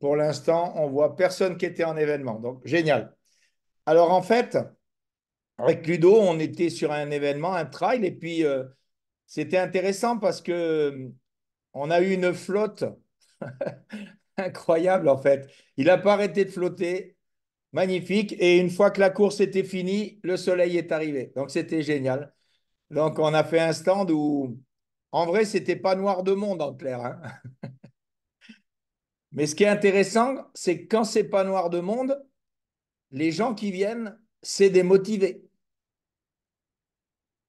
Pour l'instant, on voit personne qui était en événement. Donc, génial. Alors, en fait, avec Ludo, on était sur un événement, un trail, et puis c'était intéressant parce que on a eu une flotte incroyable, en fait. Il n'a pas arrêté de flotter. Magnifique. Et une fois que la course était finie, le soleil est arrivé. Donc, c'était génial. Donc, on a fait un stand où, en vrai, c'était pas noir de monde en clair, hein. Mais ce qui est intéressant, c'est que quand c'est pas noir de monde, les gens qui viennent, c'est des motivés.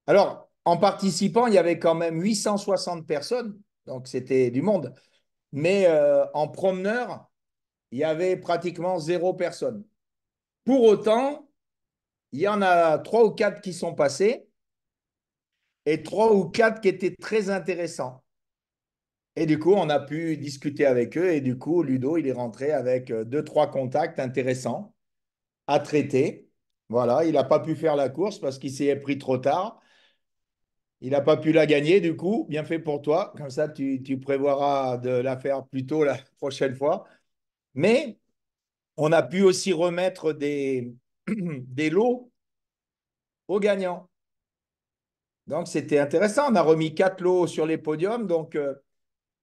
Alors, en participant, il y avait quand même 860 personnes, donc c'était du monde. Mais en promeneur, il y avait pratiquement zéro personne. Pour autant, il y en a trois ou quatre qui sont passés et trois ou quatre qui étaient très intéressants. Et du coup, on a pu discuter avec eux. Et du coup, Ludo, il est rentré avec deux, trois contacts intéressants à traiter. Voilà, il n'a pas pu faire la course parce qu'il s'est pris trop tard. Il n'a pas pu la gagner, du coup, bien fait pour toi. Comme ça, tu prévoiras de la faire plus tôt la prochaine fois. Mais on a pu aussi remettre des lots aux gagnants. Donc, c'était intéressant. On a remis quatre lots sur les podiums. Donc,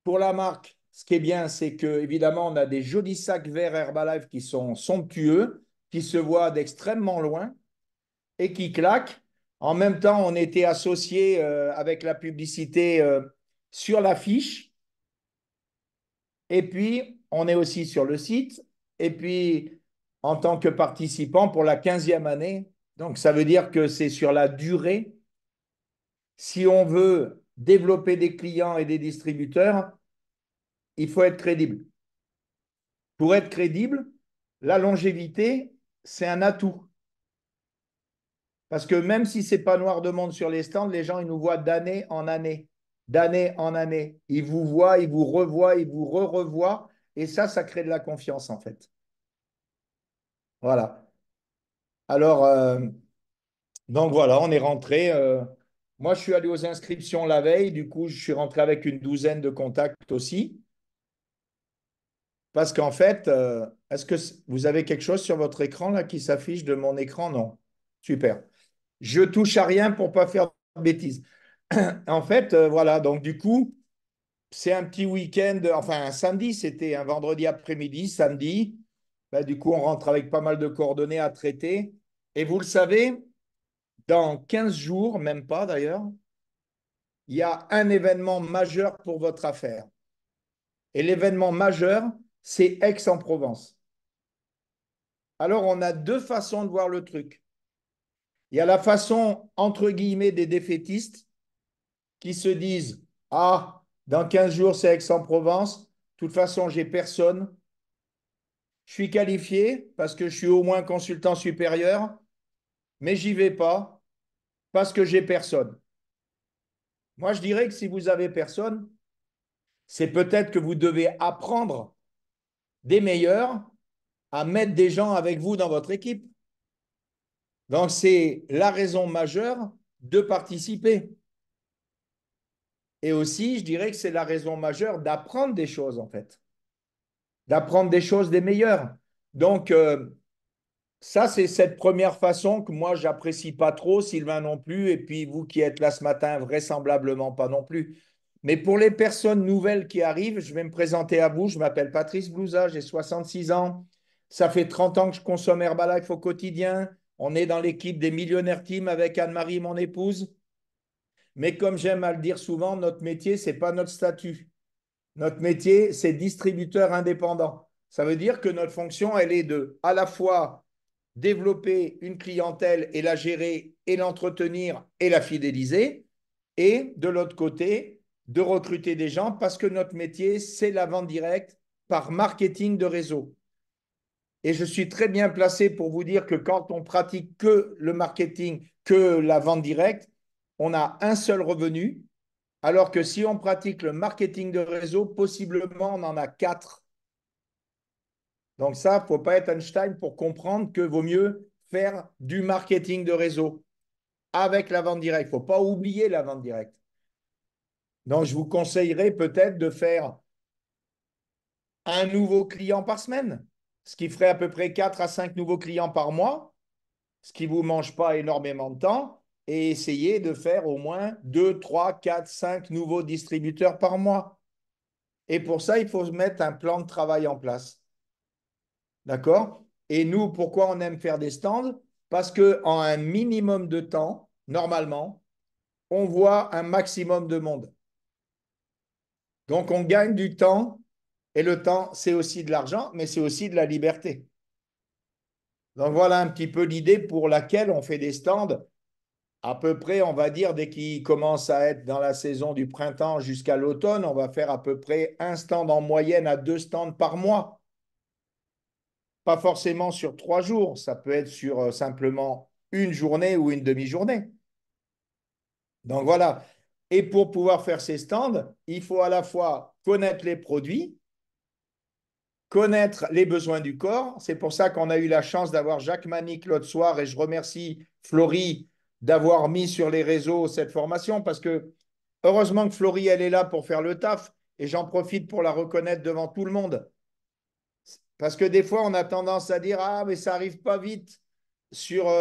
pour la marque, ce qui est bien, c'est que évidemment, on a des jolis sacs verts Herbalife qui sont somptueux, qui se voient d'extrêmement loin et qui claquent. En même temps, on était associé avec la publicité sur l'affiche. Et puis, on est aussi sur le site. Et puis, en tant que participant pour la 15e année, donc ça veut dire que c'est sur la durée. Si on veut développer des clients et des distributeurs, il faut être crédible. Pour être crédible, la longévité, c'est un atout. Parce que même si c'est pas noir de monde sur les stands, les gens, ils nous voient d'année en année, d'année en année. Ils vous voient, ils vous revoient, ils vous re-revoient. Et ça crée de la confiance, en fait. Voilà. Alors, donc voilà, on est rentré. Moi, je suis allé aux inscriptions la veille. Du coup, je suis rentré avec une douzaine de contacts aussi. Parce qu'en fait, est-ce que vous avez quelque chose sur votre écran là qui s'affiche de mon écran? Non. Super. Je touche à rien pour pas faire de bêtises. En fait, voilà. Donc, du coup, c'est un petit week-end, enfin, un samedi, c'était un vendredi après-midi, samedi. Ben, du coup, on rentre avec pas mal de coordonnées à traiter. Et vous le savez, dans 15 jours, même pas d'ailleurs, il y a un événement majeur pour votre affaire. Et l'événement majeur, c'est Aix-en-Provence. Alors, on a deux façons de voir le truc. Il y a la façon, entre guillemets, des défaitistes qui se disent, ah, dans 15 jours, c'est Aix-en-Provence. De toute façon, j'ai personne. Je suis qualifié parce que je suis au moins consultant supérieur, mais j'y vais pas parce que j'ai personne. Moi, je dirais que si vous avez personne, c'est peut-être que vous devez apprendre des meilleurs à mettre des gens avec vous dans votre équipe. Donc, c'est la raison majeure de participer. Et aussi, je dirais que c'est la raison majeure d'apprendre des choses, en fait. D'apprendre des choses des meilleurs. Donc, ça, c'est cette première façon que moi, j'apprécie pas trop, Sylvain non plus, et puis vous qui êtes là ce matin, vraisemblablement pas non plus. Mais pour les personnes nouvelles qui arrivent, je vais me présenter à vous. Je m'appelle Patrice Blouza, j'ai 66 ans. Ça fait 30 ans que je consomme Herbalife au quotidien. On est dans l'équipe des Millionnaires Team avec Anne-Marie, mon épouse. Mais comme j'aime à le dire souvent, notre métier, c'est pas notre statut. Notre métier, c'est distributeur indépendant. Ça veut dire que notre fonction, elle est de à la fois développer une clientèle et la gérer et l'entretenir et la fidéliser, et de l'autre côté, de recruter des gens parce que notre métier, c'est la vente directe par marketing de réseau. Et je suis très bien placé pour vous dire que quand on pratique que le marketing, que la vente directe, on a un seul revenu, alors que si on pratique le marketing de réseau, possiblement on en a quatre. Donc ça, il ne faut pas être Einstein pour comprendre que vaut mieux faire du marketing de réseau avec la vente directe. Il ne faut pas oublier la vente directe. Donc je vous conseillerais peut-être de faire un nouveau client par semaine, ce qui ferait à peu près 4 à 5 nouveaux clients par mois, ce qui ne vous mange pas énormément de temps, et essayez de faire au moins 2, 3, 4, 5 nouveaux distributeurs par mois. Et pour ça, il faut mettre un plan de travail en place. D'accord? Et nous, pourquoi on aime faire des stands? Parce qu'en un minimum de temps, normalement, on voit un maximum de monde. Donc, on gagne du temps, et le temps, c'est aussi de l'argent, mais c'est aussi de la liberté. Donc, voilà un petit peu l'idée pour laquelle on fait des stands à peu près, on va dire, dès qu'il commence à être dans la saison du printemps jusqu'à l'automne, on va faire à peu près un stand en moyenne à 2 stands par mois. Pas forcément sur 3 jours, ça peut être sur simplement une journée ou une demi-journée. Donc voilà. Et pour pouvoir faire ces stands, il faut à la fois connaître les produits, connaître les besoins du corps. C'est pour ça qu'on a eu la chance d'avoir Jacques Manic l'autre soir et je remercie Florie d'avoir mis sur les réseaux cette formation parce que heureusement que Florie, elle est là pour faire le taf et j'en profite pour la reconnaître devant tout le monde. Parce que des fois, on a tendance à dire, ah, mais ça arrive pas vite sur,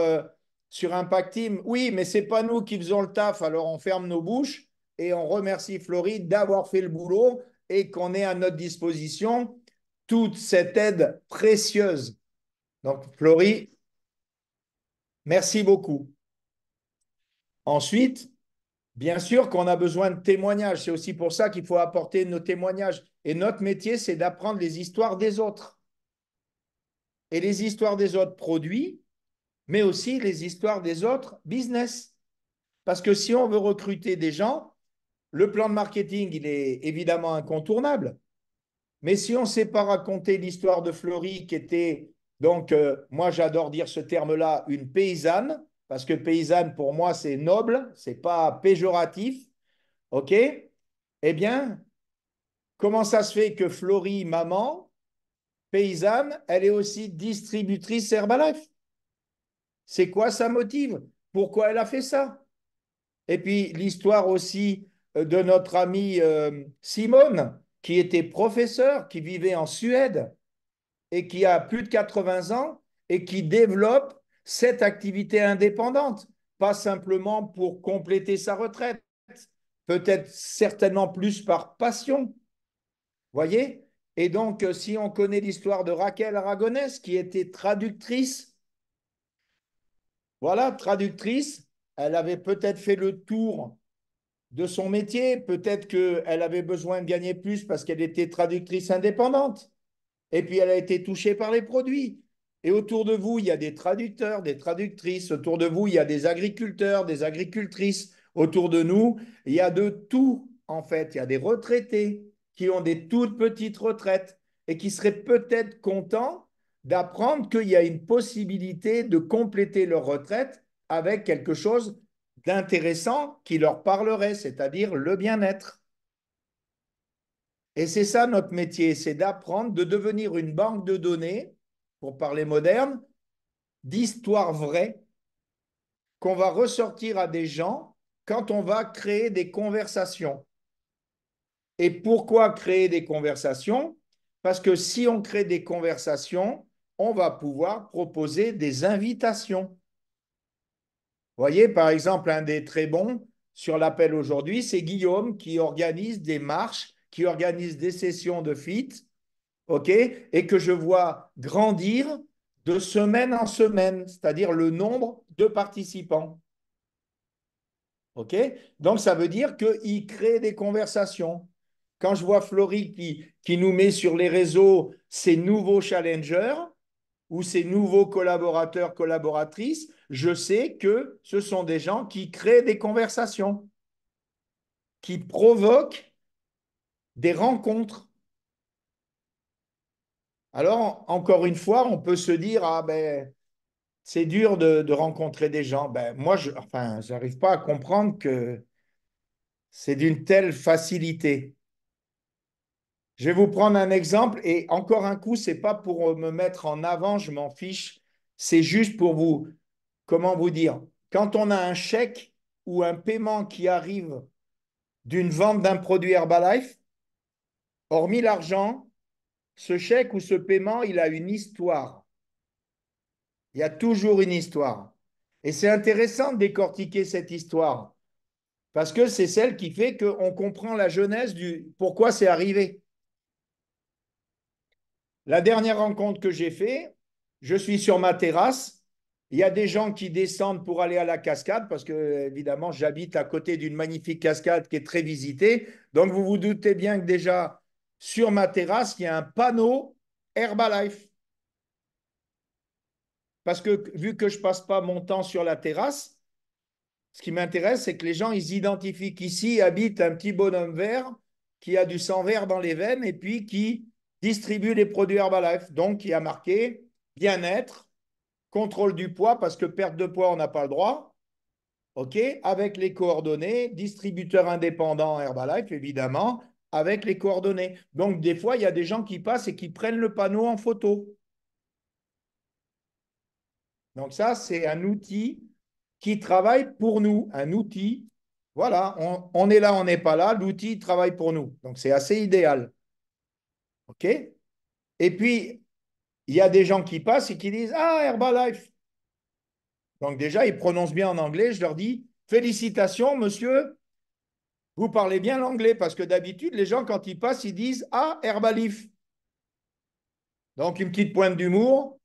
sur Impact Team. Oui, mais c'est pas nous qui faisons le taf, alors on ferme nos bouches et on remercie Florie d'avoir fait le boulot et qu'on ait à notre disposition toute cette aide précieuse. Donc, Florie, merci beaucoup. Ensuite, bien sûr qu'on a besoin de témoignages. C'est aussi pour ça qu'il faut apporter nos témoignages. Et notre métier, c'est d'apprendre les histoires des autres. Et les histoires des autres produits, mais aussi les histoires des autres business. Parce que si on veut recruter des gens, le plan de marketing, il est évidemment incontournable. Mais si on ne sait pas raconter l'histoire de Fleury, qui était, donc, moi j'adore dire ce terme-là, une paysanne, parce que paysanne, pour moi, c'est noble, c'est pas péjoratif, OK? Eh bien, comment ça se fait que Fleury, maman, paysanne, elle est aussi distributrice Herbalife? C'est quoi sa motive? Pourquoi elle a fait ça? Et puis l'histoire aussi de notre amie Simone, qui était professeure, qui vivait en Suède et qui a plus de 80 ans et qui développe cette activité indépendante, pas simplement pour compléter sa retraite, peut-être certainement plus par passion, voyez? Et donc, si on connaît l'histoire de Raquel Aragonès, qui était traductrice, voilà, traductrice, elle avait peut-être fait le tour de son métier. Peut-être qu'elle avait besoin de gagner plus parce qu'elle était traductrice indépendante. Et puis, elle a été touchée par les produits. Et autour de vous, il y a des traducteurs, des traductrices. Autour de vous, il y a des agriculteurs, des agricultrices. Autour de nous, il y a de tout, en fait. Il y a des retraités qui ont des toutes petites retraites et qui seraient peut-être contents d'apprendre qu'il y a une possibilité de compléter leur retraite avec quelque chose d'intéressant qui leur parlerait, c'est-à-dire le bien-être. Et c'est ça notre métier, c'est d'apprendre, de devenir une banque de données, pour parler moderne, d'histoires vraies qu'on va ressortir à des gens quand on va créer des conversations. Et pourquoi créer des conversations? Parce que si on crée des conversations, on va pouvoir proposer des invitations. Vous voyez, par exemple, un des très bons sur l'appel aujourd'hui, c'est Guillaume qui organise des marches, qui organise des sessions de fit, OK, et que je vois grandir de semaine en semaine, c'est-à-dire le nombre de participants. OK? Donc, ça veut dire qu'il crée des conversations. Quand je vois Florie qui nous met sur les réseaux ses nouveaux challengers ou ses nouveaux collaborateurs, collaboratrices, je sais que ce sont des gens qui créent des conversations, qui provoquent des rencontres. Alors, encore une fois, on peut se dire, ah ben, c'est dur de rencontrer des gens. Ben, moi, enfin, j'arrive pas à comprendre que c'est d'une telle facilité. Je vais vous prendre un exemple et encore un coup, c'est pas pour me mettre en avant, je m'en fiche. C'est juste pour vous, comment vous dire, quand on a un chèque ou un paiement qui arrive d'une vente d'un produit Herbalife, hormis l'argent, ce chèque ou ce paiement, il a une histoire. Il y a toujours une histoire. Et c'est intéressant de décortiquer cette histoire parce que c'est celle qui fait qu'on comprend la genèse du pourquoi c'est arrivé. La dernière rencontre que j'ai faite, je suis sur ma terrasse. Il y a des gens qui descendent pour aller à la cascade parce que, évidemment, j'habite à côté d'une magnifique cascade qui est très visitée. Donc, vous vous doutez bien que déjà, sur ma terrasse, il y a un panneau Herbalife. Parce que vu que je passe pas mon temps sur la terrasse, ce qui m'intéresse, c'est que les gens, ils identifient qu'ici habite un petit bonhomme vert qui a du sang vert dans les veines et puis qui distribue les produits Herbalife. Donc, il y a marqué bien-être, contrôle du poids, parce que perte de poids, on n'a pas le droit. OK, avec les coordonnées, distributeur indépendant Herbalife, évidemment, avec les coordonnées. Donc, des fois, il y a des gens qui passent et qui prennent le panneau en photo. Donc, ça, c'est un outil qui travaille pour nous, un outil. Voilà, on est là, on n'est pas là, l'outil travaille pour nous. Donc, c'est assez idéal. OK? Et puis, il y a des gens qui passent et qui disent ah, Herbalife. Donc, déjà, ils prononcent bien en anglais. Je leur dis félicitations, monsieur, vous parlez bien l'anglais parce que d'habitude, les gens, quand ils passent, ils disent ah, Herbalife. Donc, une petite pointe d'humour.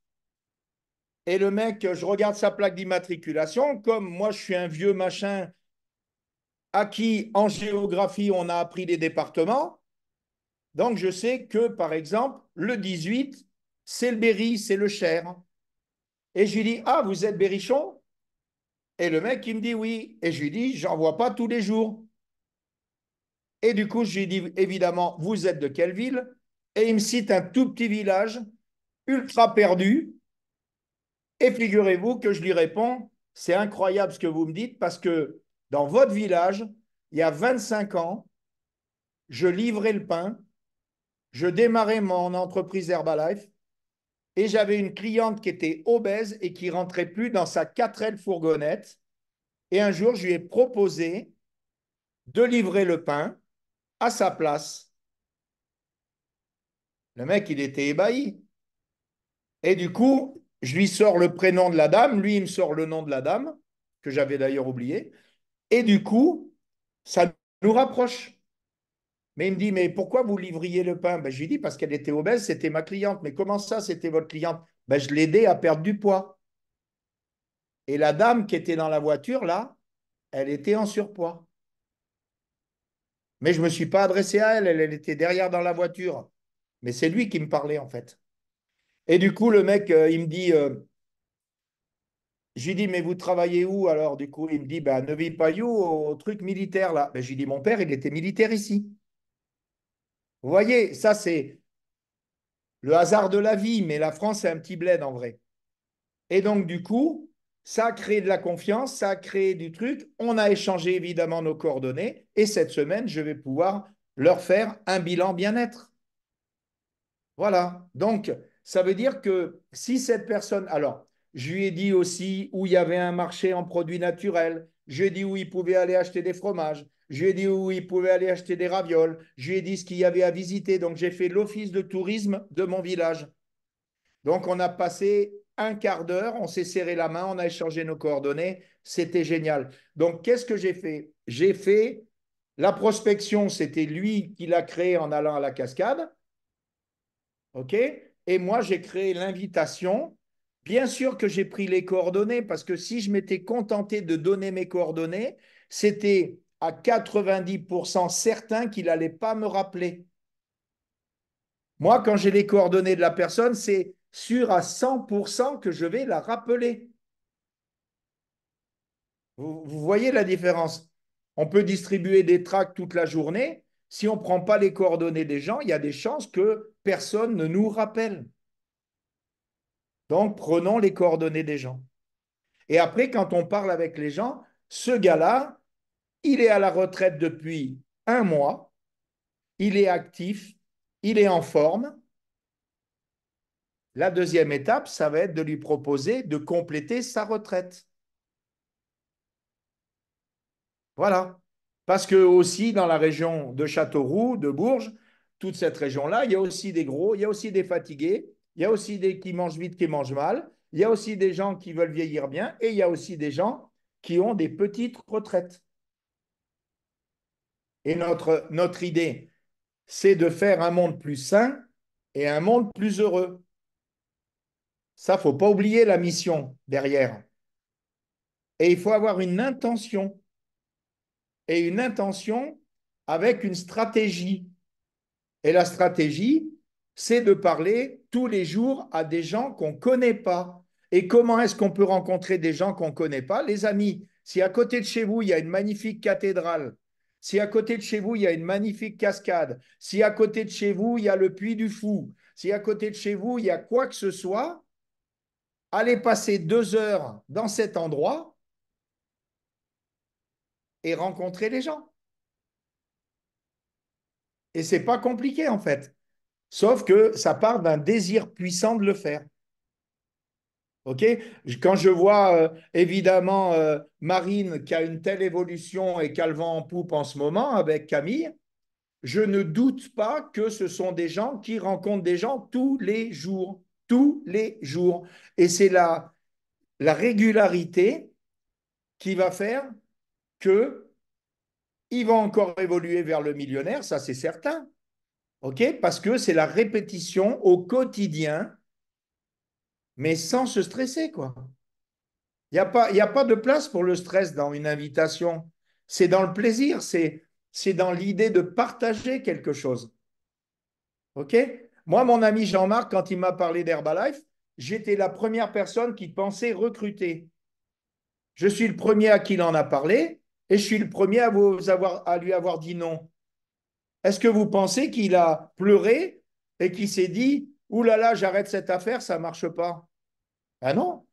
Et le mec, je regarde sa plaque d'immatriculation. Comme moi, je suis un vieux machin à qui, en géographie, on a appris les départements. Donc, je sais que, par exemple, le 18, c'est le Berry, c'est le Cher. Et je lui dis, ah, vous êtes Berrichon? Et le mec, il me dit oui. Et je lui dis, j'en vois pas tous les jours. Et du coup, je lui dis, évidemment, vous êtes de quelle ville? Et il me cite un tout petit village ultra perdu. Et figurez-vous que je lui réponds, c'est incroyable ce que vous me dites parce que dans votre village, il y a 25 ans, je livrais le pain, je démarrais mon entreprise Herbalife et j'avais une cliente qui était obèse et qui rentrait plus dans sa 4L fourgonnette. Et un jour, je lui ai proposé de livrer le pain à sa place. Le mec, il était ébahi. Et du coup, je lui sors le prénom de la dame, lui, il me sort le nom de la dame, que j'avais d'ailleurs oublié. Et du coup, ça nous rapproche. Mais il me dit, mais pourquoi vous livriez le pain? Ben, je lui dis, parce qu'elle était obèse, c'était ma cliente. Mais comment ça, c'était votre cliente? Ben, je l'aidais à perdre du poids. Et la dame qui était dans la voiture, là, elle était en surpoids. Mais je ne me suis pas adressé à elle, elle était derrière dans la voiture. Mais c'est lui qui me parlait, en fait. Et du coup, le mec, il me dit, je lui dis, mais vous travaillez où alors? Du coup, il me dit, ben, à Neuville-Payou, au truc militaire, là. Ben, je lui dis, mon père, il était militaire ici. Vous voyez, ça, c'est le hasard de la vie, mais la France, c'est un petit bled en vrai. Et donc, du coup, ça a créé de la confiance, ça a créé du truc. On a échangé évidemment nos coordonnées et cette semaine, je vais pouvoir leur faire un bilan bien-être. Voilà. Donc, ça veut dire que si cette personne, alors, je lui ai dit aussi où il y avait un marché en produits naturels, je lui ai dit où il pouvait aller acheter des fromages, je lui ai dit où il pouvait aller acheter des ravioles, je lui ai dit ce qu'il y avait à visiter. Donc, j'ai fait l'office de tourisme de mon village. Donc, on a passé un quart d'heure, on s'est serré la main, on a échangé nos coordonnées. C'était génial. Donc, qu'est-ce que j'ai fait? J'ai fait la prospection, c'était lui qui l'a créé en allant à la cascade. OK? Et moi, j'ai créé l'invitation. Bien sûr que j'ai pris les coordonnées parce que si je m'étais contenté de donner mes coordonnées, c'était à 90% certain qu'il n'allait pas me rappeler. Moi, quand j'ai les coordonnées de la personne, c'est sûr à 100% que je vais la rappeler. Vous voyez la différence? On peut distribuer des tracts toute la journée. Si on ne prend pas les coordonnées des gens, il y a des chances que personne ne nous rappelle. Donc, prenons les coordonnées des gens. Et après, quand on parle avec les gens, ce gars-là, il est à la retraite depuis un mois, il est actif, il est en forme. La deuxième étape, ça va être de lui proposer de compléter sa retraite. Voilà. Parce que aussi, dans la région de Châteauroux, de Bourges, toute cette région-là, il y a aussi des gros, il y a aussi des fatigués, il y a aussi des qui mangent vite, qui mangent mal, il y a aussi des gens qui veulent vieillir bien et il y a aussi des gens qui ont des petites retraites. Et notre idée, c'est de faire un monde plus sain et un monde plus heureux. Ça, faut pas oublier la mission derrière. Et il faut avoir une intention et une intention avec une stratégie. Et la stratégie, c'est de parler tous les jours à des gens qu'on ne connaît pas. Et comment est-ce qu'on peut rencontrer des gens qu'on ne connaît pas? Les amis, si à côté de chez vous, il y a une magnifique cathédrale, si à côté de chez vous, il y a une magnifique cascade, si à côté de chez vous, il y a le Puy du Fou, si à côté de chez vous, il y a quoi que ce soit, allez passer 2 heures dans cet endroit et rencontrer les gens. Et c'est pas compliqué en fait. Sauf que ça part d'un désir puissant de le faire. OK? Quand je vois évidemment Marine qui a une telle évolution et qu'elle vend en poupe en ce moment avec Camille, je ne doute pas que ce sont des gens qui rencontrent des gens tous les jours. Tous les jours. Et c'est la régularité qui va faire que ils vont encore évoluer vers le millionnaire, ça c'est certain. OK? Parce que c'est la répétition au quotidien, mais sans se stresser, quoi. Il y a pas de place pour le stress dans une invitation. C'est dans le plaisir, c'est dans l'idée de partager quelque chose. OK? Moi, mon ami Jean-Marc, quand il m'a parlé d'Herbalife, j'étais la première personne qui pensait recruter. Je suis le premier à qui il en a parlé et je suis le premier à lui avoir dit non. Est-ce que vous pensez qu'il a pleuré et qu'il s'est dit, ouh là là, j'arrête cette affaire, ça ne marche pas? Ah non,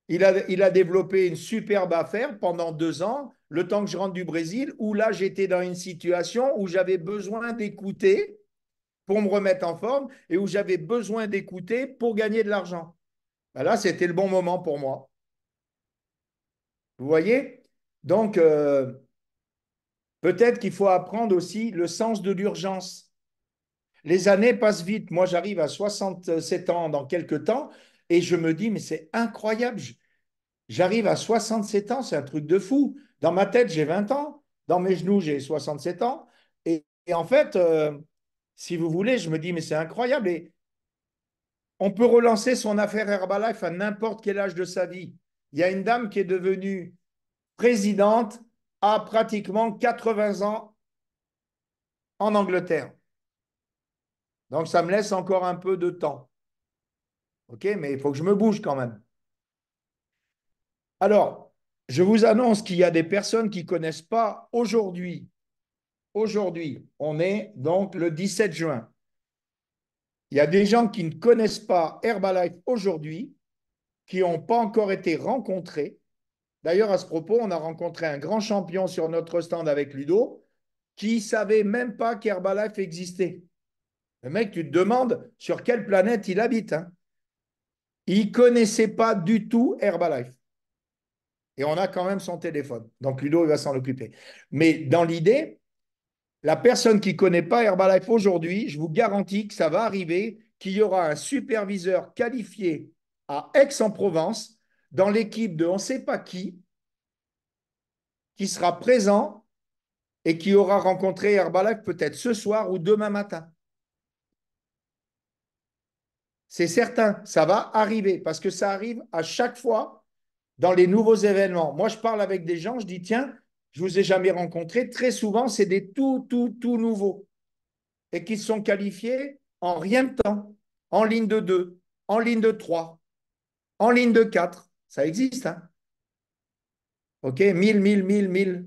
il a développé une superbe affaire pendant 2 ans, le temps que je rentre du Brésil, où là, j'étais dans une situation où j'avais besoin d'écouter pour me remettre en forme et où j'avais besoin d'écouter pour gagner de l'argent. Ben là, c'était le bon moment pour moi. Vous voyez? Donc, peut-être qu'il faut apprendre aussi le sens de l'urgence. Les années passent vite. Moi, j'arrive à 67 ans dans quelques temps et je me dis, mais c'est incroyable. J'arrive à 67 ans, c'est un truc de fou. Dans ma tête, j'ai 20 ans. Dans mes genoux, j'ai 67 ans. Et en fait, si vous voulez, je me dis, mais c'est incroyable. Et on peut relancer son affaire Herbalife à n'importe quel âge de sa vie. Il y a une dame qui est devenue présidente à pratiquement 80 ans en Angleterre. Donc, ça me laisse encore un peu de temps. OK, mais il faut que je me bouge quand même. Alors, je vous annonce qu'il y a des personnes qui ne connaissent pas aujourd'hui. Aujourd'hui, on est donc le 17 juin. Il y a des gens qui ne connaissent pas Herbalife aujourd'hui, qui n'ont pas encore été rencontrés. D'ailleurs, à ce propos, on a rencontré un grand champion sur notre stand avec Ludo qui ne savait même pas qu'Herbalife existait. Le mec, tu te demandes sur quelle planète il habite, hein. Il ne connaissait pas du tout Herbalife. Et on a quand même son téléphone. Donc Ludo, il va s'en occuper. Mais dans l'idée, la personne qui ne connaît pas Herbalife aujourd'hui, je vous garantis que ça va arriver, qu'il y aura un superviseur qualifié à Aix-en-Provence, dans l'équipe de on ne sait pas qui sera présent et qui aura rencontré Herbalife peut-être ce soir ou demain matin. C'est certain, ça va arriver parce que ça arrive à chaque fois dans les nouveaux événements. Moi, je parle avec des gens, je dis, tiens, je ne vous ai jamais rencontré. Très souvent, c'est des tout nouveaux et qui sont qualifiés en rien de temps, en ligne de 2, en ligne de 3, en ligne de 4. Ça existe, hein? OK? 1000.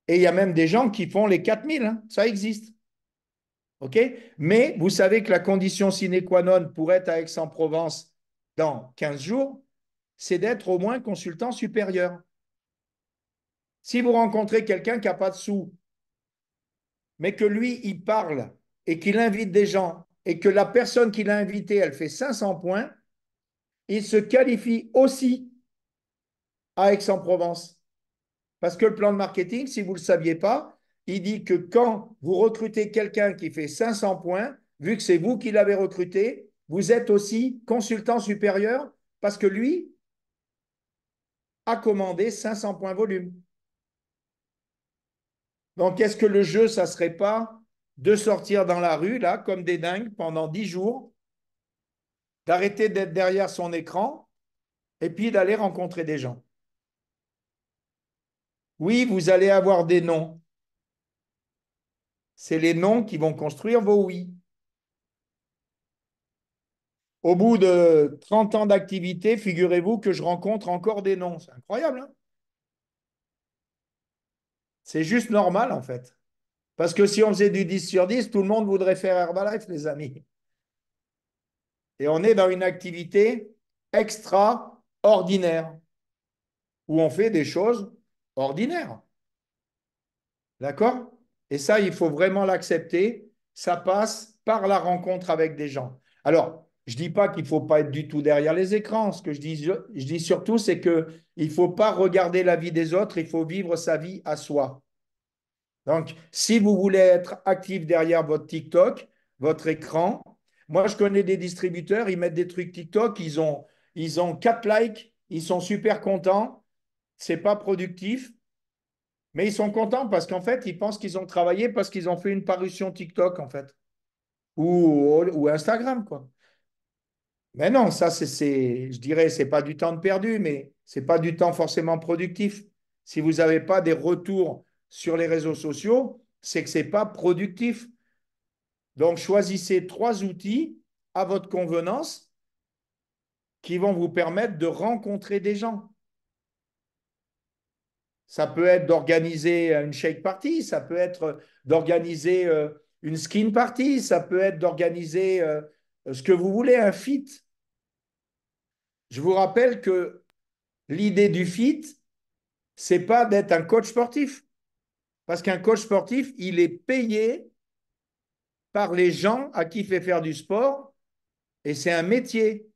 Et il y a même des gens qui font les 4000, hein? Ça existe. OK? Mais vous savez que la condition sine qua non pour être à Aix-en-Provence dans 15 jours, c'est d'être au moins consultant supérieur. Si vous rencontrez quelqu'un qui n'a pas de sous, mais que lui, il parle et qu'il invite des gens et que la personne qui l'a invité, elle fait 500 points, il se qualifie aussi à Aix-en-Provence. Parce que le plan de marketing, si vous ne le saviez pas, il dit que quand vous recrutez quelqu'un qui fait 500 points, vu que c'est vous qui l'avez recruté, vous êtes aussi consultant supérieur parce que lui a commandé 500 points volume. Donc, est-ce que le jeu, ça ne serait pas de sortir dans la rue, là, comme des dingues, pendant 10 jours, d'arrêter d'être derrière son écran et puis d'aller rencontrer des gens? Oui, vous allez avoir des noms. C'est les noms qui vont construire vos oui. Au bout de 30 ans d'activité, figurez-vous que je rencontre encore des noms. C'est incroyable, hein? C'est juste normal, en fait. Parce que si on faisait du 10 sur 10, tout le monde voudrait faire Herbalife, les amis. Et on est dans une activité extraordinaire, où on fait des choses ordinaires. D'accord? Et ça, il faut vraiment l'accepter. Ça passe par la rencontre avec des gens. Alors, je ne dis pas qu'il ne faut pas être du tout derrière les écrans. Ce que je dis surtout, c'est qu'il ne faut pas regarder la vie des autres, il faut vivre sa vie à soi. Donc, si vous voulez être actif derrière votre TikTok, votre écran, moi, je connais des distributeurs, ils mettent des trucs TikTok, ils ont 4 likes, ils sont super contents, c'est pas productif, mais ils sont contents parce qu'en fait, ils pensent qu'ils ont travaillé parce qu'ils ont fait une parution TikTok, en fait, ou Instagram, quoi. Mais non, ça, je dirais, c'est pas du temps de perdu, mais c'est pas du temps forcément productif. Si vous n'avez pas des retours sur les réseaux sociaux, c'est que c'est pas productif. Donc, choisissez 3 outils à votre convenance qui vont vous permettre de rencontrer des gens. Ça peut être d'organiser une shake party, ça peut être d'organiser une skin party, ça peut être d'organiser ce que vous voulez, un fit. Je vous rappelle que l'idée du fit, c'est pas d'être un coach sportif. Parce qu'un coach sportif, il est payé par les gens à qui il fait faire du sport et c'est un métier.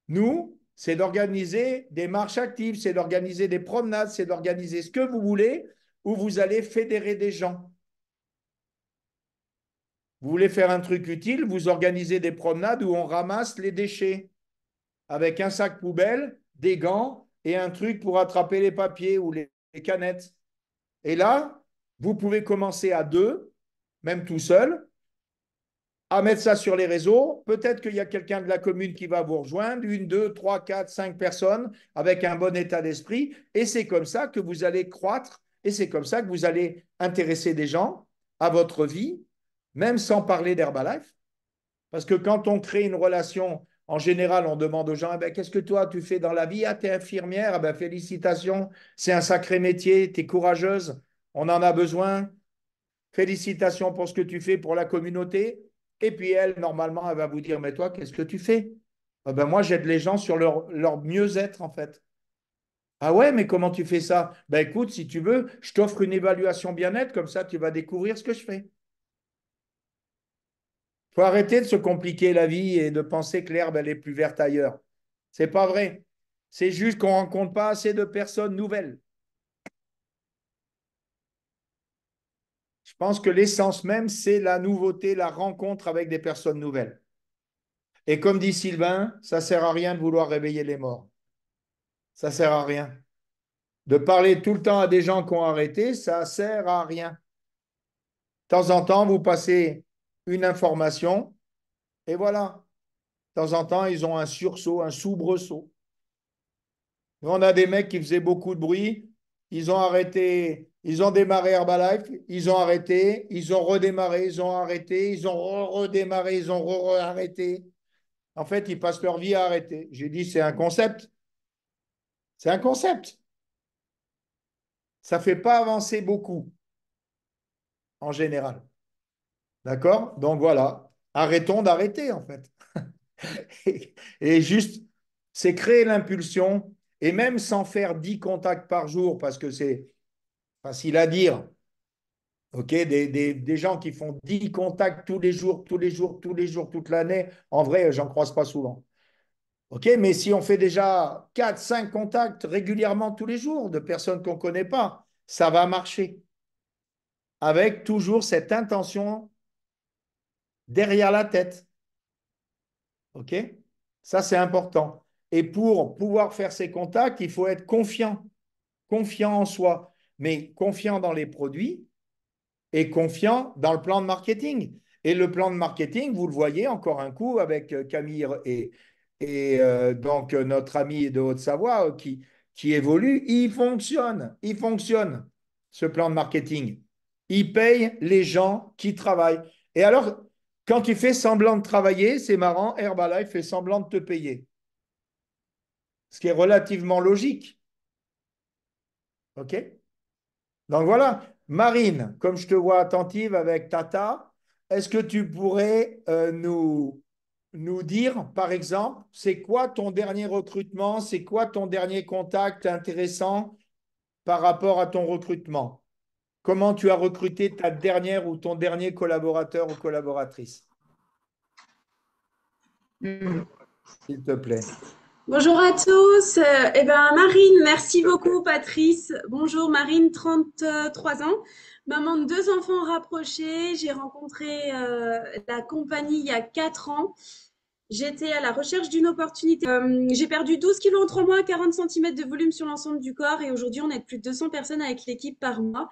Nous, c'est d'organiser des marches actives, c'est d'organiser des promenades, c'est d'organiser ce que vous voulez où vous allez fédérer des gens. Vous voulez faire un truc utile, vous organisez des promenades où on ramasse les déchets avec un sac poubelle, des gants et un truc pour attraper les papiers ou les canettes. Et là, vous pouvez commencer à 2, même tout seul, à mettre ça sur les réseaux. Peut-être qu'il y a quelqu'un de la commune qui va vous rejoindre, 1, 2, 3, 4, 5 personnes avec un bon état d'esprit. Et c'est comme ça que vous allez croître et c'est comme ça que vous allez intéresser des gens à votre vie, même sans parler d'Herbalife. Parce que quand on crée une relation, en général, on demande aux gens, eh ben, qu'est-ce que toi tu fais dans la vie? Ah, tu es infirmière, eh ben, félicitations, c'est un sacré métier, tu es courageuse, on en a besoin. Félicitations pour ce que tu fais pour la communauté. Et puis elle, normalement, elle va vous dire, mais toi, qu'est-ce que tu fais? Ah ben moi, j'aide les gens sur leur mieux-être, en fait. Ah ouais, mais comment tu fais ça? Ben écoute, si tu veux, je t'offre une évaluation bien-être, comme ça, tu vas découvrir ce que je fais. Il faut arrêter de se compliquer la vie et de penser que l'herbe, elle est plus verte ailleurs. C'est pas vrai. C'est juste qu'on ne rencontre pas assez de personnes nouvelles. Je pense que l'essence même, c'est la nouveauté, la rencontre avec des personnes nouvelles. Et comme dit Sylvain, ça ne sert à rien de vouloir réveiller les morts. Ça ne sert à rien. De parler tout le temps à des gens qui ont arrêté, ça ne sert à rien. De temps en temps, vous passez une information et voilà. De temps en temps, ils ont un sursaut, un soubresaut. On a des mecs qui faisaient beaucoup de bruit, ils ont arrêté, ils ont démarré Herbalife, ils ont arrêté, ils ont redémarré, ils ont arrêté, ils ont redémarré, ils ont arrêté. En fait, ils passent leur vie à arrêter. J'ai dit, c'est un concept. C'est un concept. Ça ne fait pas avancer beaucoup en général. D'accord? Donc voilà, arrêtons d'arrêter en fait. Et juste, c'est créer l'impulsion et même sans faire 10 contacts par jour, parce que c'est facile à dire. OK, des gens qui font 10 contacts tous les jours, tous les jours, tous les jours, toute l'année, en vrai, j'en croise pas souvent. OK, mais si on fait déjà 4, 5 contacts régulièrement tous les jours de personnes qu'on ne connaît pas, ça va marcher. avec toujours cette intention derrière la tête. OK? Ça, c'est important. Et pour pouvoir faire ces contacts, il faut être confiant, confiant en soi, mais confiant dans les produits et confiant dans le plan de marketing. Et le plan de marketing, vous le voyez encore un coup avec Camille et donc notre ami de Haute-Savoie qui évolue, il fonctionne, ce plan de marketing. Il paye les gens qui travaillent. Et alors, quand tu fais semblant de travailler, c'est marrant, Herbalife fait semblant de te payer, ce qui est relativement logique. OK? Donc voilà, Marine, comme je te vois attentive avec Tata, est-ce que tu pourrais nous dire, par exemple, c'est quoi ton dernier recrutement, c'est quoi ton dernier contact intéressant par rapport à ton recrutement? Comment tu as recruté ta dernière ou ton dernier collaborateur ou collaboratrice, Mm. s'il te plaît? Bonjour à tous. Eh ben Marine, merci beaucoup Patrice. Bonjour Marine, 33 ans, maman de deux enfants rapprochés. J'ai rencontré la compagnie il y a 4 ans. J'étais à la recherche d'une opportunité. J'ai perdu 12 kilos en 3 mois, 40 centimètres de volume sur l'ensemble du corps et aujourd'hui on est plus de 200 personnes avec l'équipe par mois.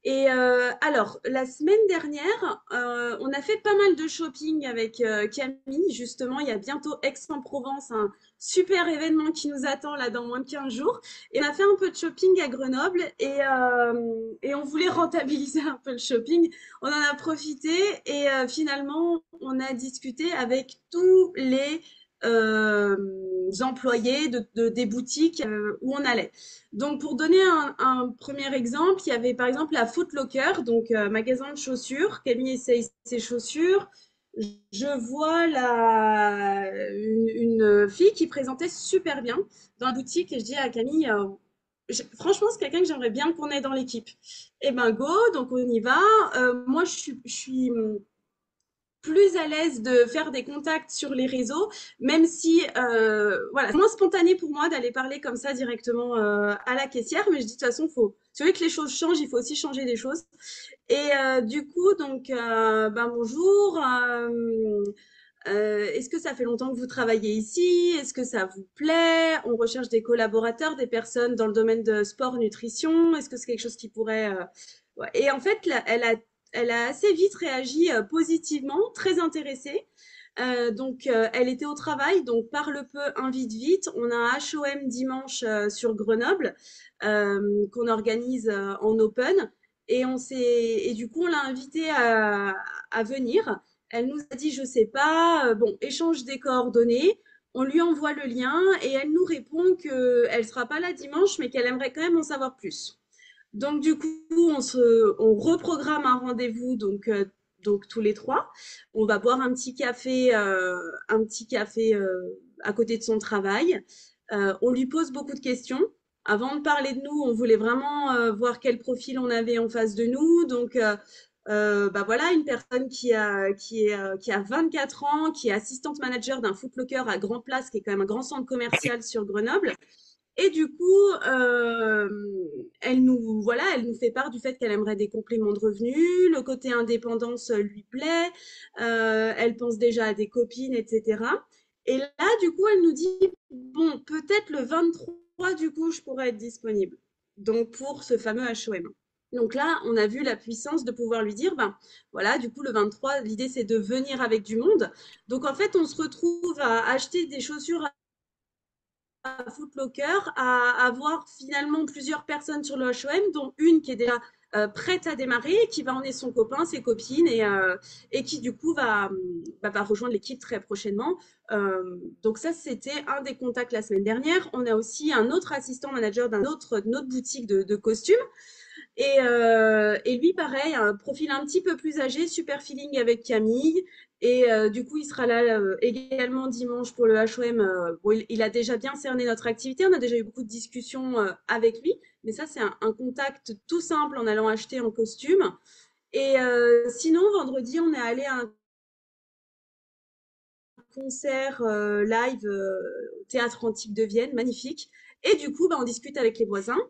Et alors, la semaine dernière, on a fait pas mal de shopping avec Camille. Justement, il y a bientôt Aix-en-Provence, un super événement qui nous attend là dans moins de 15 jours. Et on a fait un peu de shopping à Grenoble et on voulait rentabiliser un peu le shopping. On en a profité et finalement, on a discuté avec tous les employés des boutiques où on allait. Donc, pour donner un premier exemple, il y avait par exemple la Foot Locker, donc magasin de chaussures. Camille essaye ses chaussures. Je vois une fille qui présentait super bien dans la boutique et je dis à Camille, franchement, c'est quelqu'un que j'aimerais bien qu'on ait dans l'équipe. Eh ben, go, donc on y va. Moi, je suis plus à l'aise de faire des contacts sur les réseaux, même si voilà, c'est moins spontané pour moi d'aller parler comme ça directement à la caissière, mais je dis de toute façon, faut, c'est vrai que les choses changent, il faut aussi changer les choses. Et du coup, donc, ben bonjour. Est-ce que ça fait longtemps que vous travaillez ici? Est-ce que ça vous plaît? On recherche des collaborateurs, des personnes dans le domaine de sport, nutrition. Est-ce que c'est quelque chose qui pourrait... ouais. Et en fait, là, elle a assez vite réagi positivement, très intéressée. Donc, elle était au travail, donc par le peu, invite vite. On a un HOM dimanche sur Grenoble qu'on organise en open. Et du coup, on l'a invitée à venir. Elle nous a dit, je sais pas, bon, échange des coordonnées. On lui envoie le lien et elle nous répond qu'elle sera pas là dimanche, mais qu'elle aimerait quand même en savoir plus. Donc du coup, on reprogramme un rendez-vous donc tous les trois. On va boire un petit café à côté de son travail. On lui pose beaucoup de questions. Avant de parler de nous, on voulait vraiment voir quel profil on avait en face de nous. Donc bah voilà, une personne qui a 24 ans, qui est assistante manager d'un Foot Locker à Grand Place, qui est quand même un grand centre commercial sur Grenoble. Et du coup, elle nous fait part du fait qu'elle aimerait des compléments de revenus, le côté indépendance lui plaît, elle pense déjà à des copines, etc. Et là, du coup, elle nous dit, bon, peut-être le 23, du coup, je pourrais être disponible. Donc, pour ce fameux HOM. Donc là, on a vu la puissance de pouvoir lui dire, ben voilà, du coup, le 23, l'idée, c'est de venir avec du monde. Donc, en fait, on se retrouve à acheter des chaussures à Footlocker à avoir finalement plusieurs personnes sur le HOM, dont une qui est déjà prête à démarrer, qui va emmener son copain, ses copines et qui du coup va rejoindre l'équipe très prochainement. Donc ça, c'était un des contacts la semaine dernière. On a aussi un autre assistant manager d'une autre boutique de costumes et lui, pareil, un profil un petit peu plus âgé, super feeling avec Camille. Et du coup, il sera là également dimanche pour le HOM. Bon, il a déjà bien cerné notre activité. On a déjà eu beaucoup de discussions avec lui. Mais ça, c'est un contact tout simple en allant acheter en costume. Et sinon, vendredi, on est allé à un concert live au Théâtre Antique de Vienne, magnifique. Et du coup, bah, on discute avec les voisins.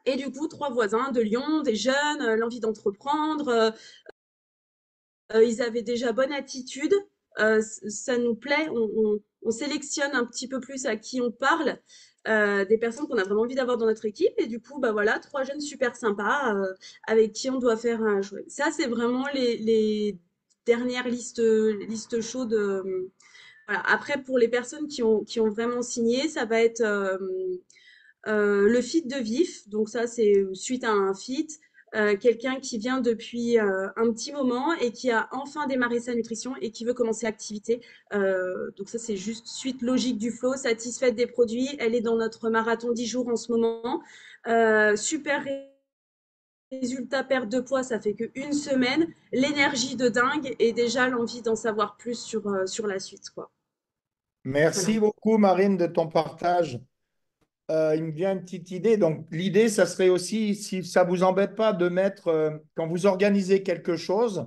Et du coup, trois voisins de Lyon, des jeunes, l'envie d'entreprendre, ils avaient déjà bonne attitude. Ça nous plaît. On sélectionne un petit peu plus à qui on parle, des personnes qu'on a vraiment envie d'avoir dans notre équipe. Et du coup, bah voilà, trois jeunes super sympas avec qui on doit faire un jouet. Ça, c'est vraiment les dernières listes chaudes. Voilà. Après, pour les personnes qui ont vraiment signé, ça va être le feat de Vif, donc ça c'est suite à un feat, quelqu'un qui vient depuis un petit moment et qui a enfin démarré sa nutrition et qui veut commencer l'activité. Donc ça c'est juste suite logique du flow, satisfaite des produits. Elle est dans notre marathon 10 jours en ce moment. Super résultat, perte de poids, ça fait qu'une semaine. L'énergie de dingue et déjà l'envie d'en savoir plus sur la suite, quoi. Voilà. Merci beaucoup, Marine, de ton partage. Il me vient une petite idée. Donc, l'idée, ça serait aussi, si ça vous embête pas, de mettre, quand vous organisez quelque chose,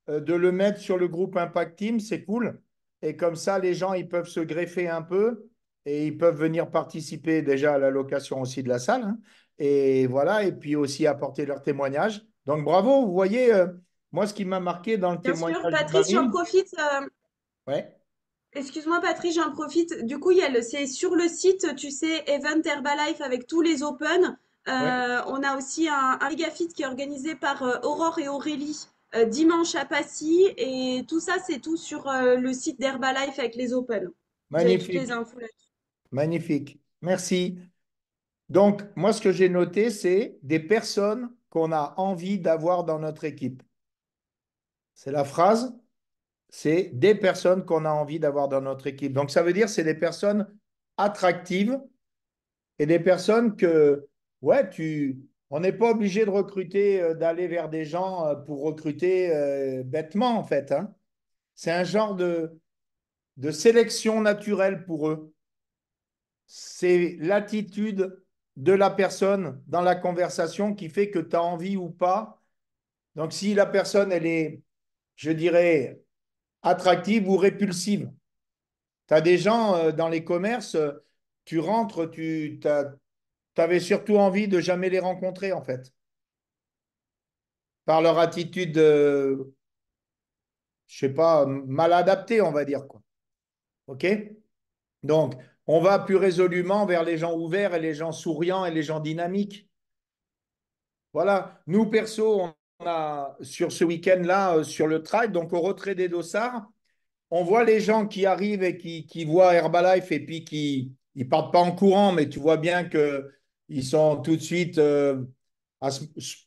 de le mettre sur le groupe Impact Team, c'est cool. Et comme ça, les gens, ils peuvent se greffer un peu et ils peuvent venir participer déjà à la location aussi de la salle, hein. Et voilà, et puis aussi apporter leur témoignage. Donc, bravo, vous voyez, moi, ce qui m'a marqué dans le Bien sûr, témoignage de Patrice, j'en Marine, profite. ouais, Excuse-moi, Patrice, j'en profite. Du coup, c'est sur le site, tu sais, Event Herbalife avec tous les Open. ouais. On a aussi un Megafit qui est organisé par Aurore et Aurélie dimanche à Passy. Et tout ça, c'est tout sur le site d'Herbalife avec les Open. Vous avez toutes les Magnifique, infos là. magnifique. Merci. Donc, moi, ce que j'ai noté, c'est des personnes qu'on a envie d'avoir dans notre équipe. C'est la phrase, c'est des personnes qu'on a envie d'avoir dans notre équipe. Donc, ça veut dire c'est des personnes attractives et des personnes que, ouais, on n'est pas obligé de recruter, d'aller vers des gens pour recruter bêtement, en fait, hein. C'est un genre de sélection naturelle pour eux. C'est l'attitude de la personne dans la conversation qui fait que tu as envie ou pas. Donc, si la personne, elle est, je dirais, attractive ou répulsive, tu as des gens dans les commerces, tu rentres, tu avais surtout envie de jamais les rencontrer, en fait, par leur attitude, je sais pas, mal adaptée, on va dire, quoi. OK? Donc, on va plus résolument vers les gens ouverts et les gens souriants et les gens dynamiques. Voilà, nous perso, on a sur ce week-end-là, sur le trail, donc au retrait des dossards, on voit les gens qui arrivent et qui voient Herbalife et puis qui ils partent pas en courant, mais tu vois bien que ils sont tout de suite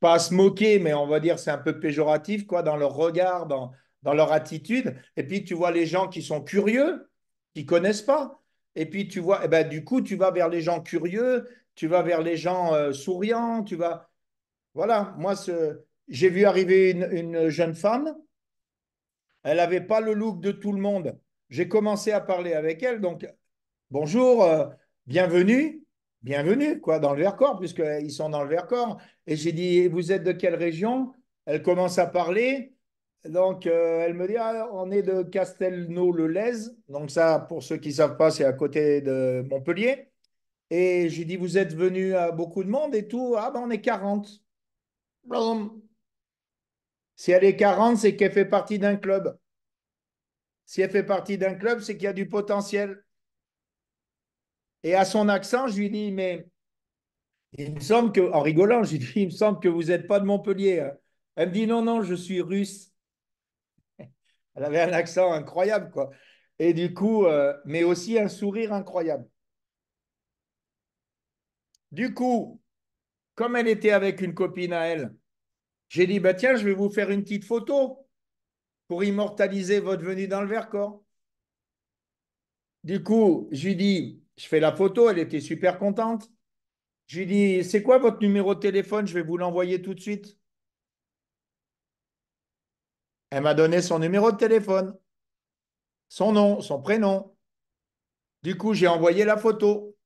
pas à se moquer, mais on va dire c'est un peu péjoratif quoi dans leur regard, dans leur attitude. Et puis tu vois les gens qui sont curieux, qui connaissent pas. Et puis tu vois, eh ben, du coup tu vas vers les gens curieux, tu vas vers les gens souriants, tu vas voilà. J'ai vu arriver une jeune femme. Elle n'avait pas le look de tout le monde. J'ai commencé à parler avec elle. Donc, bonjour, bienvenue, bienvenue, quoi, dans le Vercors, puisqu'ils sont dans le Vercors. Et j'ai dit, vous êtes de quelle région? Elle commence à parler. Donc, elle me dit, ah, on est de Castelnau-le-Lez. Donc, ça, pour ceux qui ne savent pas, c'est à côté de Montpellier. Et j'ai dit, vous êtes venu à beaucoup de monde et tout. Ah, ben, on est 40. Blum. Si elle est 40, c'est qu'elle fait partie d'un club. Si elle fait partie d'un club, c'est qu'il y a du potentiel. Et à son accent, je lui dis, mais il me semble que, en rigolant, je lui dis, il me semble que vous n'êtes pas de Montpellier, hein. Elle me dit, non, non, je suis russe. Elle avait un accent incroyable, quoi. Et du coup, mais aussi un sourire incroyable. Du coup, comme elle était avec une copine à elle, j'ai dit, bah tiens, je vais vous faire une petite photo pour immortaliser votre venue dans le Vercors. Du coup, je lui dis, je fais la photo, elle était super contente. Je lui dis, c'est quoi votre numéro de téléphone? Je vais vous l'envoyer tout de suite. Elle m'a donné son numéro de téléphone, son nom, son prénom. Du coup, j'ai envoyé la photo.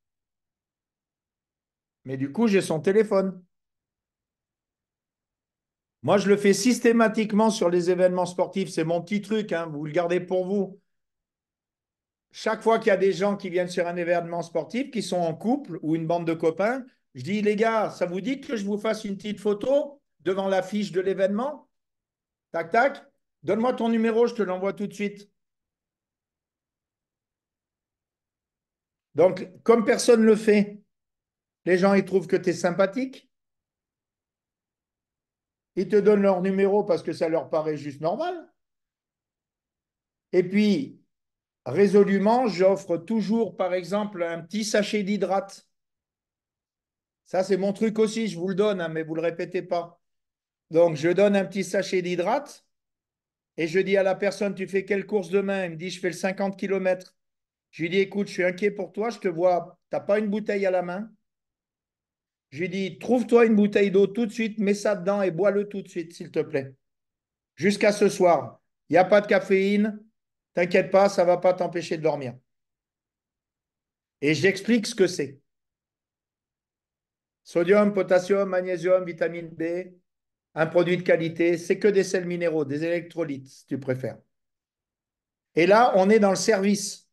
Mais du coup, j'ai son téléphone. Moi, je le fais systématiquement sur les événements sportifs. C'est mon petit truc, hein. Vous le gardez pour vous. Chaque fois qu'il y a des gens qui viennent sur un événement sportif, qui sont en couple ou une bande de copains, Je dis, les gars, ça vous dit que je vous fasse une petite photo devant l'affiche de l'événement? Tac, tac. Donne-moi ton numéro, je te l'envoie tout de suite. Donc, comme personne ne le fait, les gens, ils trouvent que tu es sympathique. Ils te donnent leur numéro parce que ça leur paraît juste normal. Et puis, résolument, j'offre toujours, par exemple, un petit sachet d'hydrate. Ça, c'est mon truc aussi, je vous le donne, hein, mais vous ne le répétez pas. Donc, je donne un petit sachet d'hydrate et je dis à la personne, tu fais quelle course demain? Il me dit, je fais le 50 km. Je lui dis, écoute, je suis inquiet pour toi, je te vois, tu n'as pas une bouteille à la main. Je lui dis, trouve-toi une bouteille d'eau tout de suite, mets ça dedans et bois-le tout de suite, s'il te plaît. Jusqu'à ce soir. Il n'y a pas de caféine. T'inquiète pas, ça ne va pas t'empêcher de dormir. Et j'explique ce que c'est. Sodium, potassium, magnésium, vitamine B, un produit de qualité, c'est que des sels minéraux, des électrolytes, si tu préfères. Et là, on est dans le service.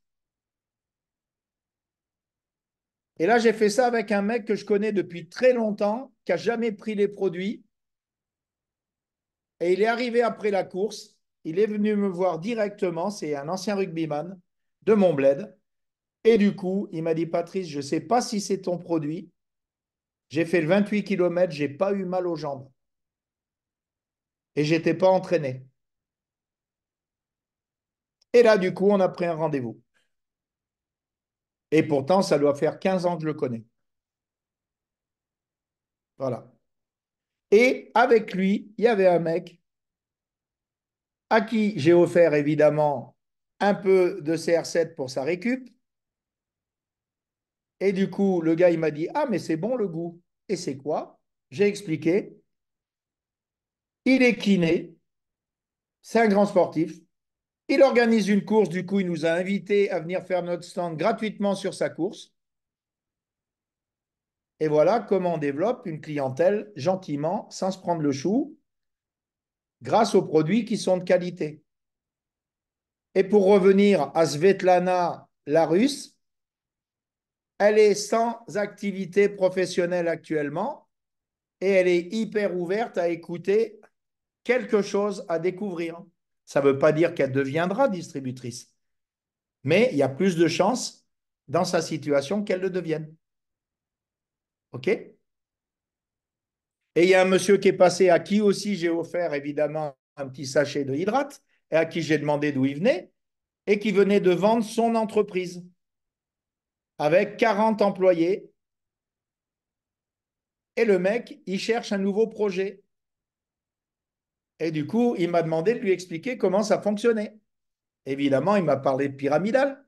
Et là, j'ai fait ça avec un mec que je connais depuis très longtemps, qui n'a jamais pris les produits. Et il est arrivé après la course. Il est venu me voir directement. C'est un ancien rugbyman de mon bled. Et du coup, il m'a dit, Patrice, je ne sais pas si c'est ton produit. J'ai fait le 28 km, je n'ai pas eu mal aux jambes. Et je n'étais pas entraîné. Et là, du coup, on a pris un rendez-vous. Et pourtant, ça doit faire 15 ans que je le connais. Voilà. Et avec lui, il y avait un mec à qui j'ai offert évidemment un peu de CR7 pour sa récup. Et du coup, le gars, il m'a dit, ah, mais c'est bon le goût. Et c'est quoi? J'ai expliqué. Il est kiné, c'est un grand sportif. Il organise une course, du coup, il nous a invités à venir faire notre stand gratuitement sur sa course. Et voilà comment on développe une clientèle gentiment, sans se prendre le chou, grâce aux produits qui sont de qualité. Et pour revenir à Svetlana, la Russe, elle est sans activité professionnelle actuellement et elle est hyper ouverte à écouter quelque chose à découvrir. Ça ne veut pas dire qu'elle deviendra distributrice, mais il y a plus de chances dans sa situation qu'elle le devienne. OK? Et il y a un monsieur qui est passé à qui aussi j'ai offert évidemment un petit sachet de hydrate et à qui j'ai demandé d'où il venait et qui venait de vendre son entreprise avec 40 employés. Et le mec, il cherche un nouveau projet. Et du coup, il m'a demandé de lui expliquer comment ça fonctionnait. Évidemment, il m'a parlé de pyramidal.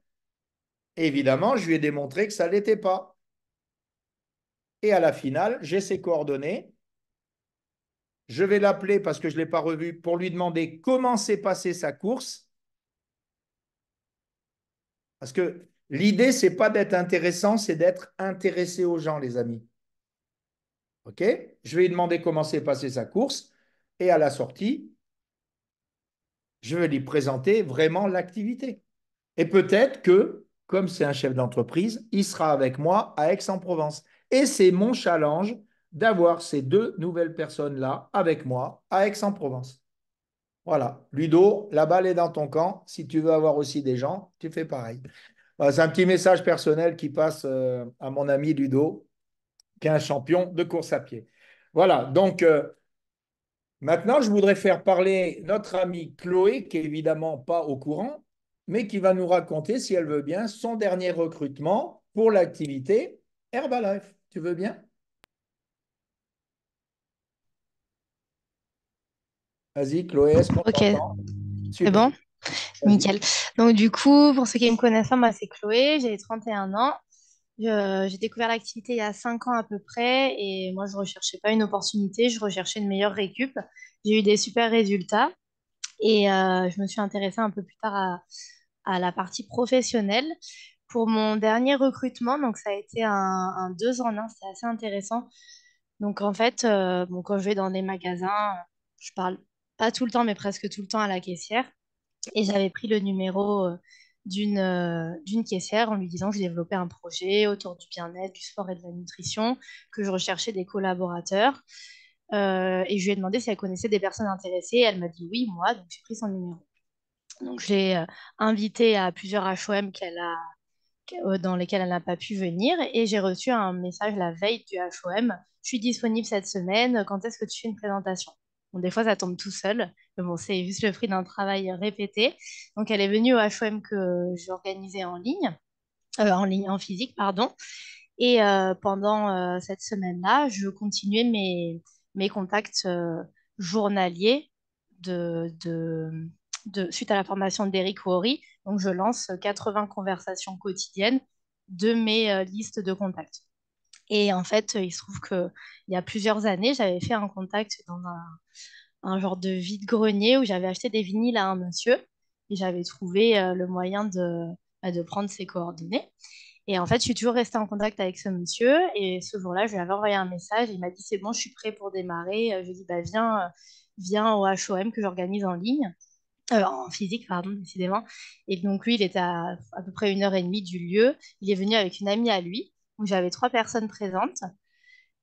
Évidemment, je lui ai démontré que ça ne l'était pas. Et à la finale, j'ai ses coordonnées. Je vais l'appeler parce que je ne l'ai pas revu pour lui demander comment s'est passée sa course. Parce que l'idée, c'est pas d'être intéressant, c'est d'être intéressé aux gens, les amis. OK? Je vais lui demander comment s'est passée sa course. Et à la sortie, je vais lui présenter vraiment l'activité. Et peut-être que, comme c'est un chef d'entreprise, il sera avec moi à Aix-en-Provence. Et c'est mon challenge d'avoir ces deux nouvelles personnes-là avec moi à Aix-en-Provence. Voilà. Ludo, la balle est dans ton camp. Si tu veux avoir aussi des gens, tu fais pareil. Voilà, c'est un petit message personnel qui passe à mon ami Ludo, qui est un champion de course à pied. Voilà. Donc, maintenant, je voudrais faire parler notre amie Chloé, qui est évidemment pas au courant, mais qui va nous raconter, si elle veut bien, son dernier recrutement pour l'activité Herbalife. Tu veux bien? Vas-y, Chloé, est-ce qu'on Ok, t'entend? c'est Super. bon? Vas-y. Nickel. Donc du coup, pour ceux qui me connaissent pas, moi c'est Chloé, j'ai 31 ans. J'ai découvert l'activité il y a 5 ans à peu près et moi je recherchais pas une opportunité, je recherchais une meilleure récup. J'ai eu des super résultats et je me suis intéressée un peu plus tard à la partie professionnelle. Pour mon dernier recrutement, donc ça a été un 2 en un, c'était assez intéressant. Donc en fait, bon, quand je vais dans des magasins, je parle pas tout le temps, mais presque tout le temps à la caissière. Et j'avais pris le numéro d'une caissière en lui disant que je développais un projet autour du bien-être, du sport et de la nutrition, que je recherchais des collaborateurs. Et je lui ai demandé si elle connaissait des personnes intéressées. Elle m'a dit oui, moi, donc j'ai pris son numéro. Donc je l'ai invitée à plusieurs HOM dans lesquels elle n'a pas pu venir et j'ai reçu un message la veille du HOM. Je suis disponible cette semaine, quand est-ce que tu fais une présentation? Bon, des fois, ça tombe tout seul, mais bon, c'est juste le fruit d'un travail répété. Donc, elle est venue au HOM que j'organisais en physique, pardon. Et pendant cette semaine-là, je continuais mes contacts journaliers de, de, suite à la formation d'Eric Worre. Donc, je lance 80 conversations quotidiennes de mes listes de contacts. Et en fait, il se trouve qu'il y a plusieurs années, j'avais fait un contact dans un genre de vide-grenier où j'avais acheté des vinyles à un monsieur et j'avais trouvé le moyen de prendre ses coordonnées. Et en fait, je suis toujours restée en contact avec ce monsieur. Et ce jour-là, je lui avais envoyé un message. Il m'a dit, c'est bon, je suis prêt pour démarrer. Je lui ai dit, bah, viens au HOM que j'organise en ligne, en physique, pardon, décidément. Et donc, lui, il était à peu près 1 heure et demie du lieu. Il est venu avec une amie à lui. Donc, j'avais 3 personnes présentes.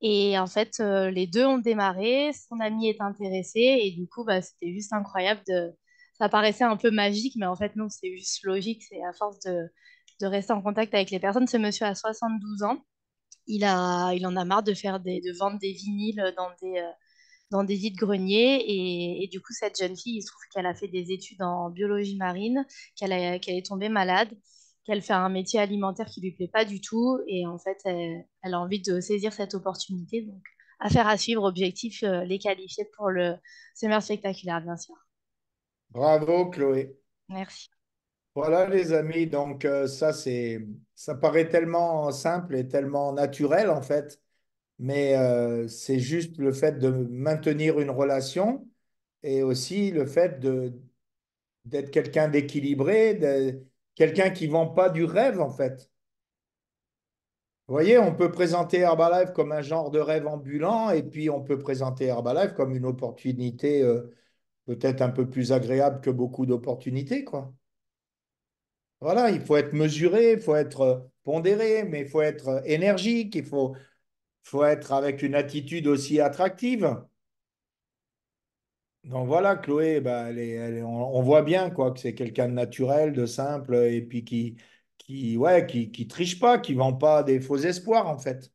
Et en fait, les deux ont démarré. Son ami est intéressé. Et du coup, bah, c'était juste incroyable de... Ça paraissait un peu magique, mais en fait, non, c'est juste logique. C'est à force de rester en contact avec les personnes. Ce monsieur a 72 ans. Il en a marre de vendre des vinyles dans des vides-greniers. Et du coup, cette jeune fille, il se trouve qu'elle a fait des études en biologie marine, qu'elle est tombée malade, qu'elle fait un métier alimentaire qui lui plaît pas du tout. Et en fait, elle a envie de saisir cette opportunité. Donc, affaire à suivre, objectif, les qualifier pour le semestre spectaculaire, bien sûr. Bravo, Chloé. Merci. Voilà, les amis. Donc, ça paraît tellement simple et tellement naturel, en fait. Mais c'est juste le fait de maintenir une relation et aussi le fait d'être quelqu'un d'équilibré, quelqu'un qui vend pas du rêve, en fait. Vous voyez, on peut présenter Herbalife comme un genre de rêve ambulant et puis on peut présenter Herbalife comme une opportunité peut-être un peu plus agréable que beaucoup d'opportunités, quoi. Voilà, il faut être mesuré, il faut être pondéré, mais il faut être énergique, faut être avec une attitude aussi attractive. Donc voilà, Chloé, bah, on voit bien quoi, que c'est quelqu'un de naturel, de simple, et puis qui triche pas, qui vend pas des faux espoirs, en fait.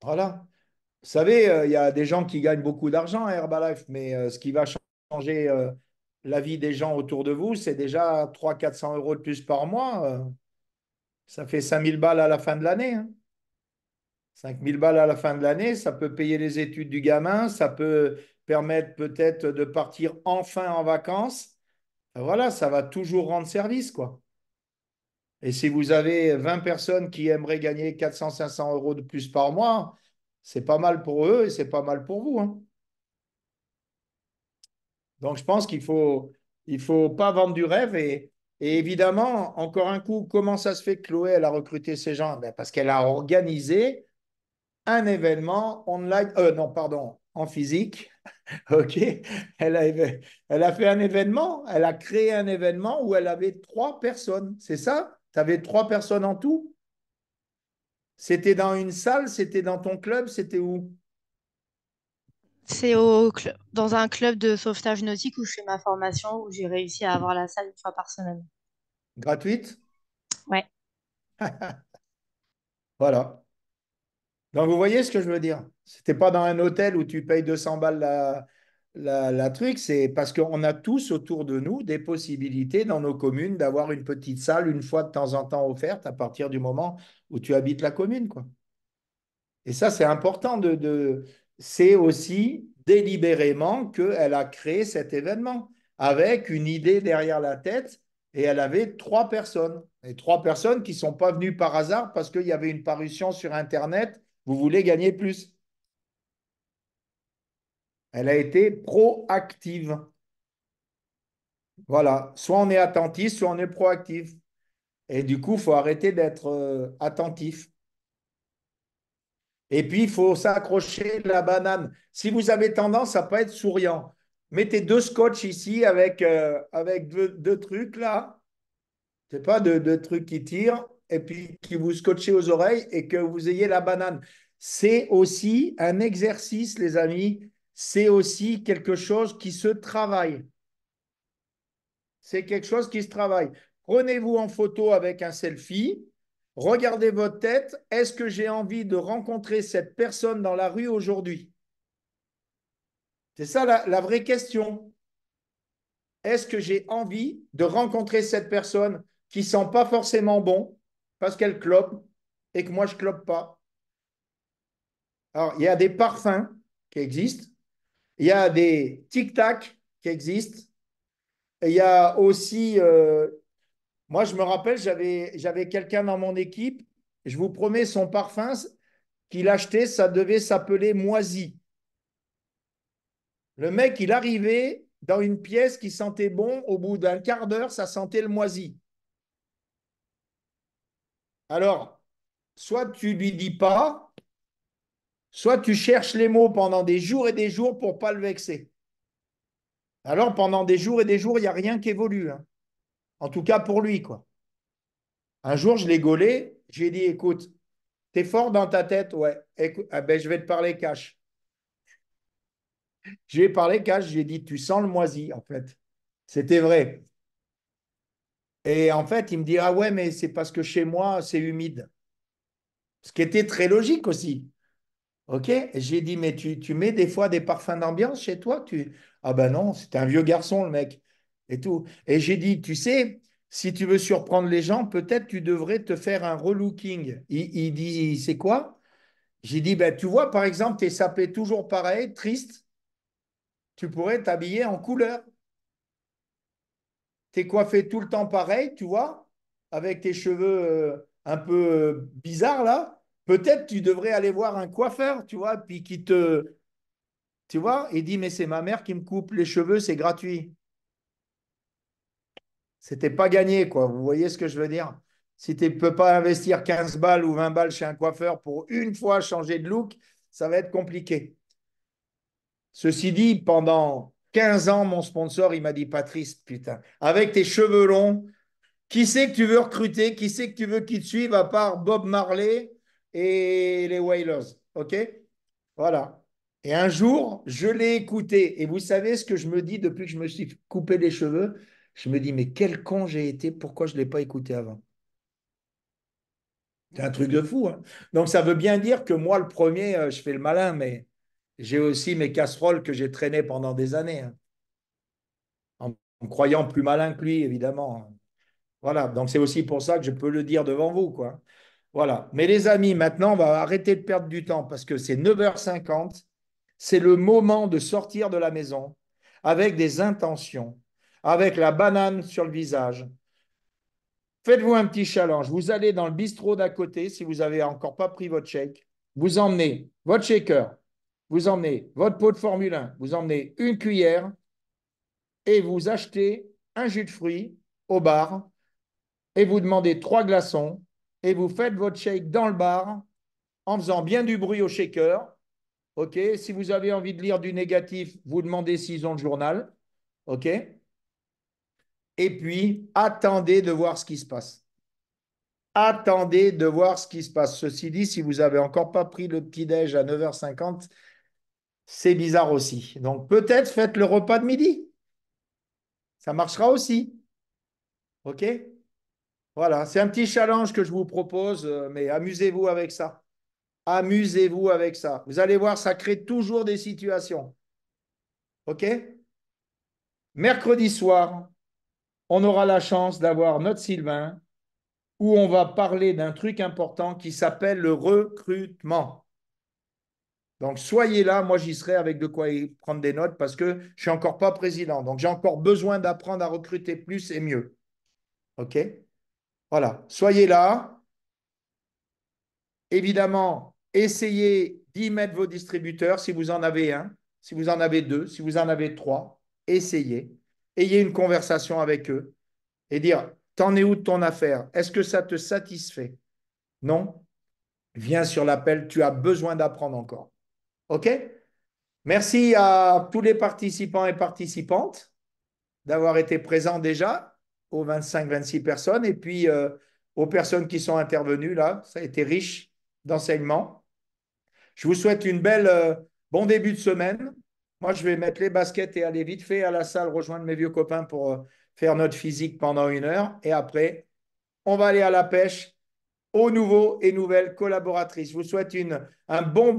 Voilà. Vous savez, il y a des gens qui gagnent beaucoup d'argent à Herbalife, mais ce qui va changer la vie des gens autour de vous, c'est déjà 300 400 € de plus par mois. Ça fait 5 000 balles à la fin de l'année, hein. 5 000 balles à la fin de l'année, ça peut payer les études du gamin, ça peut permettre peut-être de partir enfin en vacances. Voilà, ça va toujours rendre service, quoi. Et si vous avez 20 personnes qui aimeraient gagner 400 500 € de plus par mois, c'est pas mal pour eux et c'est pas mal pour vous, hein. Donc, je pense il faut pas vendre du rêve. Et évidemment, encore un coup, comment ça se fait que Chloé, elle a recruté ces gens? Ben, parce qu'elle a organisé un événement online, non, pardon, en physique. OK? Elle a, elle a fait un événement, elle a créé un événement où elle avait 3 personnes. C'est ça? Tu avais 3 personnes en tout? C'était dans une salle, c'était dans ton club, c'était où? C'est dans un club de sauvetage nautique où je fais ma formation, où j'ai réussi à avoir la salle 1 fois par semaine. Gratuite? Ouais. Voilà. Donc, vous voyez ce que je veux dire? C'était pas dans un hôtel où tu payes 200 balles la truc, c'est parce qu'on a tous autour de nous des possibilités dans nos communes d'avoir une petite salle une fois de temps en temps offerte à partir du moment où tu habites la commune, quoi. Et ça, c'est important c'est aussi délibérément qu'elle a créé cet événement avec une idée derrière la tête et elle avait 3 personnes. Et 3 personnes qui ne sont pas venues par hasard parce qu'il y avait une parution sur Internet, vous voulez gagner plus. Elle a été proactive. Voilà. Soit on est attentif, soit on est proactif. Et du coup, il faut arrêter d'être attentif. Et puis, il faut s'accrocher la banane. Si vous avez tendance à pas être souriant, mettez 2 scotch ici avec deux trucs là. C'est pas de trucs qui tirent et puis qui vous scotchez aux oreilles et que vous ayez la banane. C'est aussi un exercice, les amis. C'est aussi quelque chose qui se travaille. C'est quelque chose qui se travaille. Prenez-vous en photo avec un selfie. Regardez votre tête. Est-ce que j'ai envie de rencontrer cette personne dans la rue aujourd'hui? C'est ça la vraie question. Est-ce que j'ai envie de rencontrer cette personne qui sent pas forcément bon parce qu'elle clope et que moi je clope pas? Alors, il y a des parfums qui existent, il y a des tic-tac qui existent, et il y a aussi, moi je me rappelle, j'avais quelqu'un dans mon équipe, je vous promets, son parfum qu'il achetait, ça devait s'appeler Moisi. Le mec, il arrivait dans une pièce qui sentait bon, au bout d'un quart d'heure, ça sentait le moisi. Alors, soit tu lui dis pas, soit tu cherches les mots pendant des jours et des jours pour pas le vexer. Alors, pendant des jours et des jours, il n'y a rien qui évolue, hein. En tout cas pour lui, quoi. Un jour, je l'ai gaulé, j'ai dit, écoute, t'es fort dans ta tête, ouais. Écoute, ah ben, je vais te parler cash. Je lui ai parlé cash, j'ai dit, tu sens le moisi, en fait. C'était vrai. Et en fait, il me dit, ah ouais, mais c'est parce que chez moi, c'est humide. Ce qui était très logique aussi. OK? Et j'ai dit, mais tu mets des fois des parfums d'ambiance chez toi? Ah ben non, c'était un vieux garçon, le mec. Et tout. Et j'ai dit, tu sais, si tu veux surprendre les gens, peut-être tu devrais te faire un relooking. Il dit, c'est quoi? J'ai dit, ben, tu vois, par exemple, tes sapés toujours pareil, triste, tu pourrais t'habiller en couleur. T'es coiffé tout le temps pareil, tu vois, avec tes cheveux un peu bizarres là. Peut-être tu devrais aller voir un coiffeur, tu vois, puis qui te, tu vois, il dit, mais c'est ma mère qui me coupe les cheveux, c'est gratuit. C'était pas gagné, quoi. Vous voyez ce que je veux dire? Si tu ne peux pas investir 15 balles ou 20 balles chez un coiffeur pour une fois changer de look, ça va être compliqué. Ceci dit, pendant 15 ans, mon sponsor, il m'a dit, Patrice, putain, avec tes cheveux longs, qui c'est que tu veux recruter? Qui c'est que tu veux qu'ils te suivent à part Bob Marley et les Wailers? OK? Voilà. Et un jour, je l'ai écouté. Et vous savez ce que je me dis depuis que je me suis coupé les cheveux? Je me dis, mais quel con j'ai été, pourquoi je ne l'ai pas écouté avant? C'est un truc de fou, hein. Donc ça veut bien dire que moi, le premier, je fais le malin, mais j'ai aussi mes casseroles que j'ai traînées pendant des années, hein, en croyant plus malin que lui, évidemment, hein. Voilà, donc c'est aussi pour ça que je peux le dire devant vous, quoi. Voilà. Mais les amis, maintenant, on va arrêter de perdre du temps parce que c'est 9h50. C'est le moment de sortir de la maison avec des intentions, avec la banane sur le visage. Faites-vous un petit challenge. Vous allez dans le bistrot d'à côté, si vous n'avez encore pas pris votre shake. Vous emmenez votre shaker, vous emmenez votre pot de Formule 1, vous emmenez une cuillère et vous achetez un jus de fruits au bar et vous demandez 3 glaçons et vous faites votre shake dans le bar en faisant bien du bruit au shaker. OK? Si vous avez envie de lire du négatif, vous demandez s'ils ont le journal. OK? Et puis, attendez de voir ce qui se passe. Attendez de voir ce qui se passe. Ceci dit, si vous n'avez encore pas pris le petit-déj à 9h50, c'est bizarre aussi. Donc, peut-être faites le repas de midi. Ça marchera aussi. OK? Voilà, c'est un petit challenge que je vous propose, mais amusez-vous avec ça. Amusez-vous avec ça. Vous allez voir, ça crée toujours des situations. OK? Mercredi soir, on aura la chance d'avoir notre Sylvain où on va parler d'un truc important qui s'appelle le recrutement. Donc, soyez là, moi j'y serai avec de quoi y prendre des notes parce que je ne suis encore pas président. Donc, j'ai encore besoin d'apprendre à recruter plus et mieux. OK? Voilà, soyez là. Évidemment, essayez d'y mettre vos distributeurs si vous en avez un, si vous en avez deux, si vous en avez trois. Essayez. Ayez une conversation avec eux et dire, t'en es où de ton affaire? Est-ce que ça te satisfait? Non? Viens sur l'appel, tu as besoin d'apprendre encore. OK? Merci à tous les participants et participantes d'avoir été présents déjà. aux 25-26 personnes et puis aux personnes qui sont intervenues là. Ça a été riche d'enseignements. Je vous souhaite une belle, bon début de semaine. Moi, je vais mettre les baskets et aller vite fait à la salle rejoindre mes vieux copains pour faire notre physique pendant 1 heure. Et après, on va aller à la pêche aux nouveaux et nouvelles collaboratrices. Je vous souhaite un bon